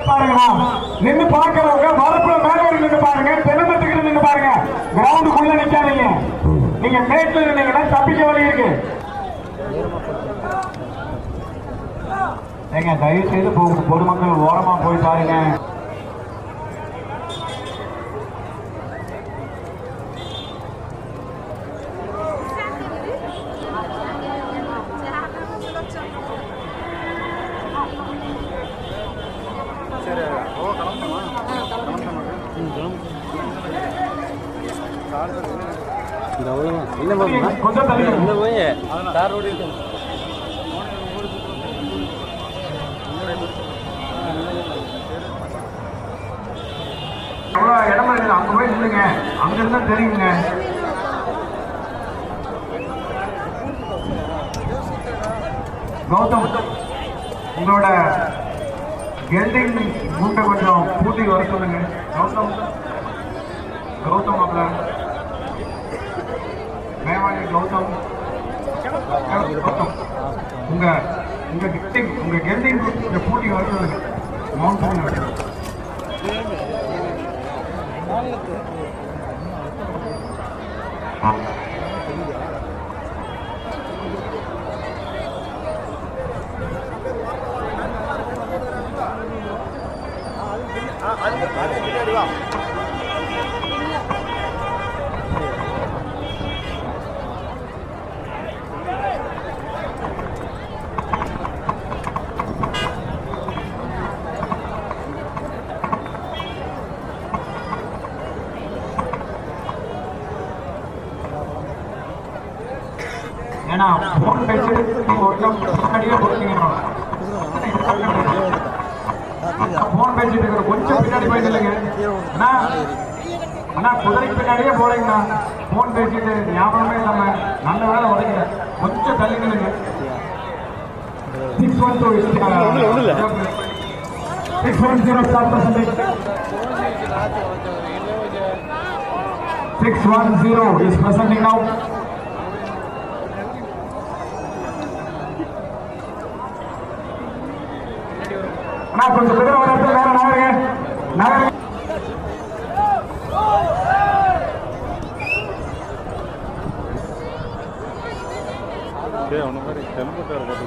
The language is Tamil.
பாருங்களா நின்று பாக்குறவங்க வரப்புல மேல நின்று பாருங்க, தென்னமரத்துக்கிட்ட நின்று பாருங்க, கிரவுண்டுக்குள்ள நிக்காதீங்க. நீங்க மேட்ல நின்னீங்கன்னா தப்பிக்க வழி இருக்கு. ஏங்க தயவு செய்து பொதுமக்கள் ஓரமா போய் பாருங்க. இடமா இருக்கு, அங்க போய் நில்லுங்க, அங்க இருந்தா தெரியுங்க. கௌதம் உங்களோட கெல்டிங் மூட்டை கொஞ்சம் பூட்டி வர சொல்லுங்க. கௌதம் கௌதம் அப்பல மேவாடி கௌதம் கௌதம் உங்க உங்க கெல்டிங் கொஞ்சம் பூட்டி வர சொல்லுங்க. மவுண்ட் ஏன்னா போன் பேசிட்டு போன் பேசிட்டு இருக்கிற கொஞ்சம் பின்னாடி போயிட்டு இல்லைங்க அண்ணா, குதிரைக்கு பின்னாடியே போறீங்கண்ணா. போன் பேசிட்டு ஞாபகமே இல்லாம நல்ல வேலை உடைக்கிற கொஞ்சம் தள்ளிங்க. 610 is presenting now. கொஞ்சம் குதிரை வரது வேற நகருங்க. மாதிரி டெம்போ கார் போட்டு